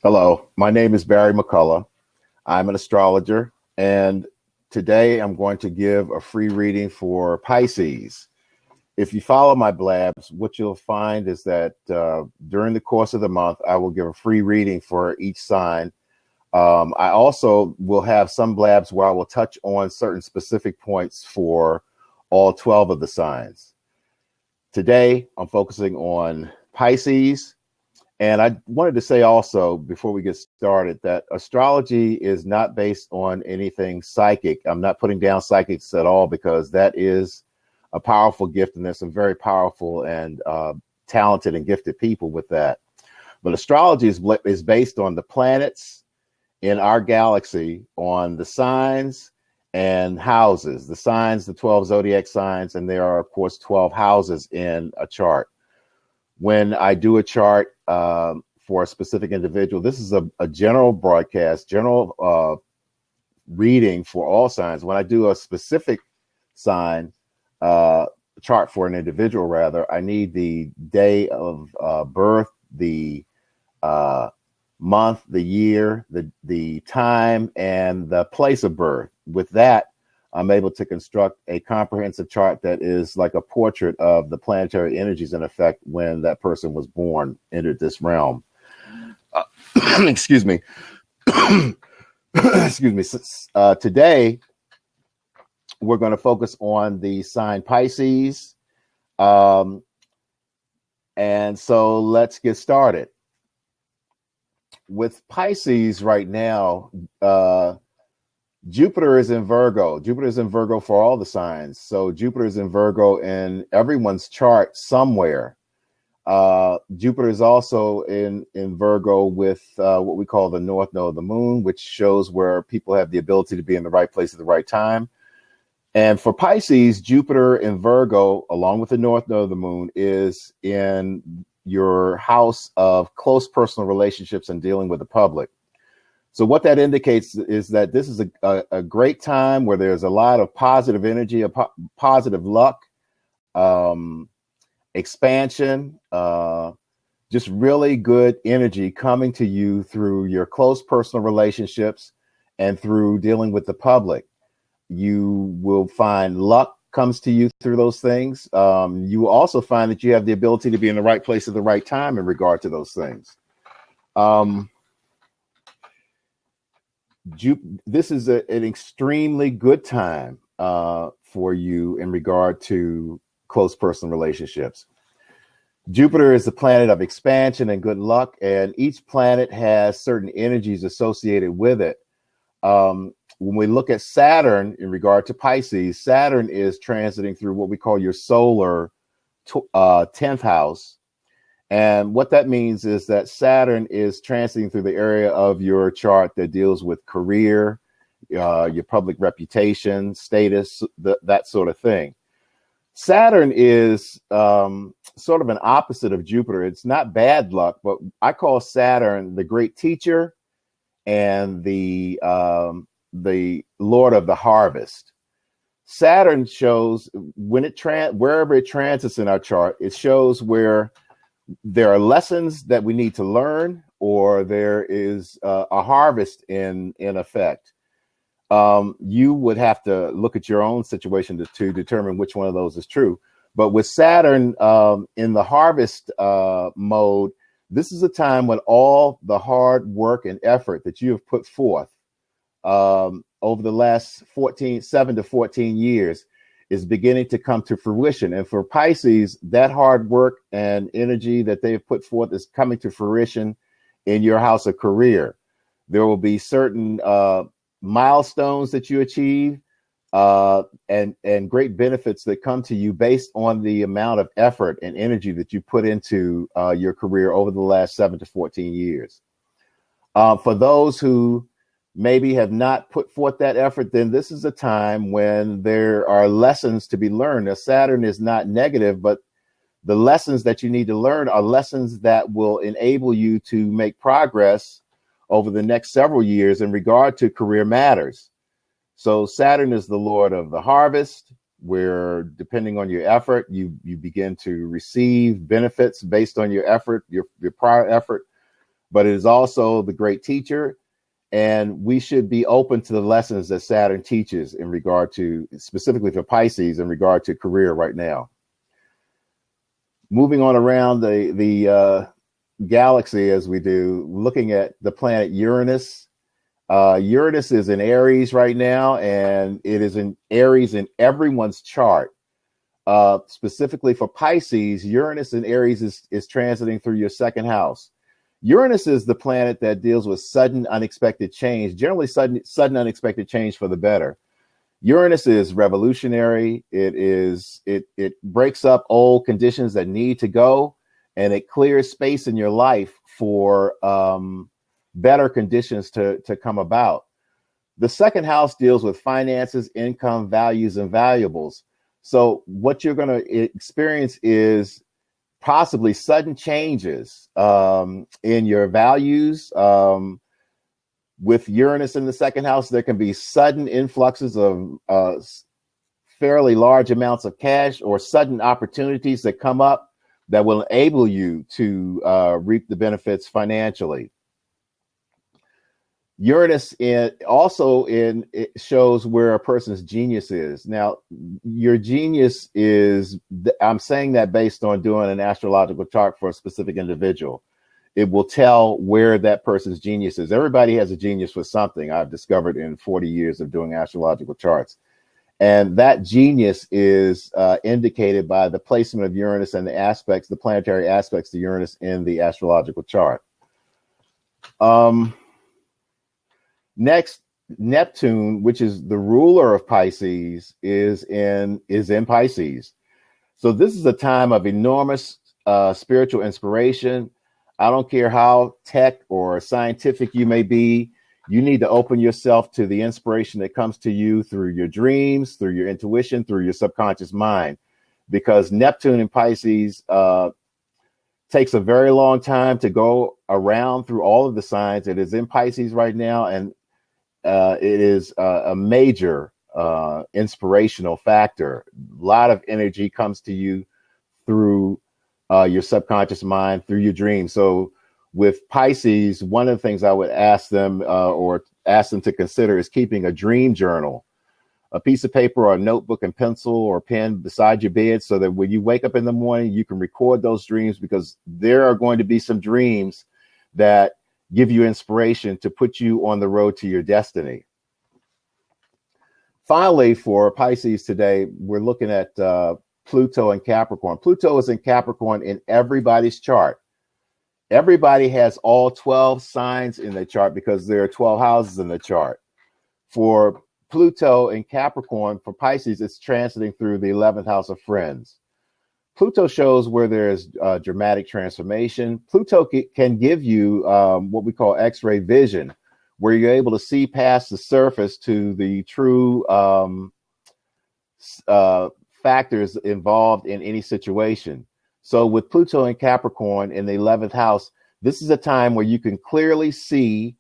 Hello, my name is Barry McCullough. I'm an astrologer, and today I'm going to give a free reading for Pisces. If you follow my blabs, what you'll find is that during the course of the month, I will give a free reading for each sign. I also will have some blabs where I will touch on certain specific points for all 12 of the signs. Today, I'm focusing on Pisces. And I wanted to say also, before we get started, that astrology is not based on anything psychic. I'm not putting down psychics at all because that is a powerful gift, and there's some very powerful and talented and gifted people with that. But astrology is based on the planets in our galaxy, on the signs and houses. The signs, the 12 zodiac signs, and there are, of course, 12 houses in a chart. When I do a chart for a specific individual, this is a general broadcast, general reading for all signs. When I do a specific sign chart for an individual, rather, I need the day of birth, the month, the year, the time, and the place of birth. With that, I'm able to construct a comprehensive chart that is like a portrait of the planetary energies in effect when that person was born, entered this realm. Excuse me. Excuse me. Today, we're going to focus on the sign Pisces. And so let's get started. With Pisces right now, Jupiter is in Virgo. Jupiter is in Virgo for all the signs. So Jupiter is in Virgo in everyone's chart somewhere. Jupiter is also in Virgo with what we call the North Node of the Moon, which shows where people have the ability to be in the right place at the right time. And for Pisces, Jupiter in Virgo, along with the North Node of the Moon, is in your house of close personal relationships and dealing with the public. So what that indicates is that this is a great time where there's a lot of positive energy, positive luck, expansion, just really good energy coming to you through your close personal relationships and through dealing with the public. You will find luck comes to you through those things. You will also find that you have the ability to be in the right place at the right time in regard to those things. This is an extremely good time for you in regard to close personal relationships. Jupiter is the planet of expansion and good luck, and each planet has certain energies associated with it. When we look at Saturn in regard to Pisces, Saturn is transiting through what we call your solar 10th house. And what that means is that Saturn is transiting through the area of your chart that deals with career, your public reputation, status, that sort of thing. Saturn is sort of an opposite of Jupiter. It's not bad luck, but I call Saturn the great teacher and the Lord of the harvest. Saturn shows when wherever it transits in our chart, it shows where there are lessons that we need to learn, or there is a harvest in effect. You would have to look at your own situation to determine which one of those is true. But with Saturn in the harvest mode, this is a time when all the hard work and effort that you have put forth over the last 7 to 14 years is beginning to come to fruition. And for Pisces, that hard work and energy that they've put forth is coming to fruition in your house of career. There will be certain milestones that you achieve and great benefits that come to you based on the amount of effort and energy that you put into your career over the last 7 to 14 years. For those who maybe have not put forth that effort, then this is a time when there are lessons to be learned. Now, Saturn is not negative, but the lessons that you need to learn are lessons that will enable you to make progress over the next several years in regard to career matters. So Saturn is the Lord of the harvest, where depending on your effort, you begin to receive benefits based on your effort, your prior effort. but it is also the great teacher. And we should be open to the lessons that Saturn teaches in regard to, specifically for Pisces, in regard to career right now. Moving on around the galaxy as we do, looking at the planet Uranus. Uranus is in Aries right now, and it is in Aries in everyone's chart. Specifically for Pisces, Uranus in Aries is transiting through your second house. Uranus is the planet that deals with sudden, unexpected change, generally sudden, unexpected change for the better. Uranus is revolutionary. It breaks up old conditions that need to go, and it clears space in your life for better conditions to come about. The second house deals with finances, income, values, and valuables. So what you're going to experience is possibly sudden changes in your values. With Uranus in the second house, there can be sudden influxes of fairly large amounts of cash or sudden opportunities that come up that will enable you to reap the benefits financially. Uranus it shows where a person's genius is. Now, your genius is, I'm saying that based on doing an astrological chart for a specific individual. It will tell where that person's genius is. Everybody has a genius for something, I've discovered in 40 years of doing astrological charts. And that genius is indicated by the placement of Uranus and the planetary aspects to Uranus in the astrological chart. Next, Neptune, which is the ruler of Pisces, is in Pisces. So this is a time of enormous spiritual inspiration. I don't care how tech or scientific you may be, you need to open yourself to the inspiration that comes to you through your dreams, through your intuition, through your subconscious mind, because Neptune in Pisces takes a very long time to go around through all of the signs. It is in Pisces right now, and it is a major inspirational factor. A lot of energy comes to you through your subconscious mind, through your dreams. So with Pisces, one of the things I would ask them to consider is keeping a dream journal, a piece of paper or a notebook and pencil or pen beside your bed, so that when you wake up in the morning, you can record those dreams, because there are going to be some dreams that give you inspiration to put you on the road to your destiny. Finally, for Pisces today, we're looking at Pluto and Capricorn. Pluto is in Capricorn in everybody's chart. Everybody has all 12 signs in the chart because there are 12 houses in the chart. For Pluto in Capricorn, for Pisces, it's transiting through the 11th house of friends. Pluto shows where there's dramatic transformation. Pluto can give you what we call X-ray vision, where you're able to see past the surface to the true factors involved in any situation. So with Pluto and Capricorn in the 11th house, this is a time where you can clearly see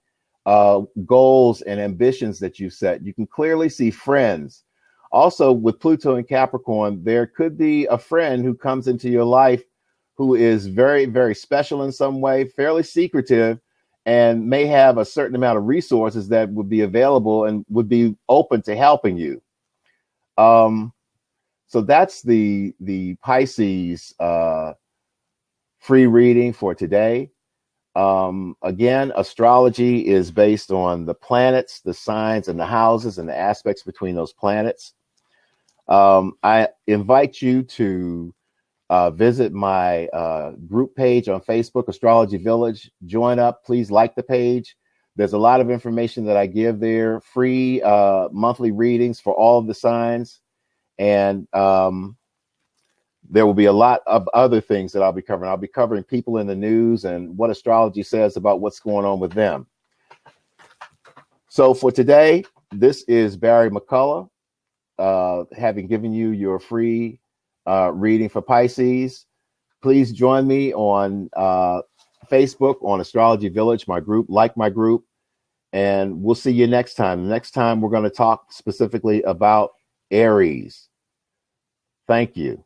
goals and ambitions that you set. You can clearly see friends. Also, with Pluto and Capricorn, there could be a friend who comes into your life who is very, very special in some way, fairly secretive, and may have a certain amount of resources that would be available and would be open to helping you. So that's the Pisces free reading for today. Again, astrology is based on the planets, the signs, and the houses, and the aspects between those planets. I invite you to visit my group page on Facebook, Astrology Village. Join up. Please like the page. There's a lot of information that I give there, free monthly readings for all of the signs. And there will be a lot of other things that I'll be covering. I'll be covering people in the news and what astrology says about what's going on with them. So for today, this is Barry McCullough, having given you your free reading for Pisces. Please join me on Facebook on Astrology Village, my group, like my group, and we'll see you next time. Next time, we're going to talk specifically about Aries. Thank you.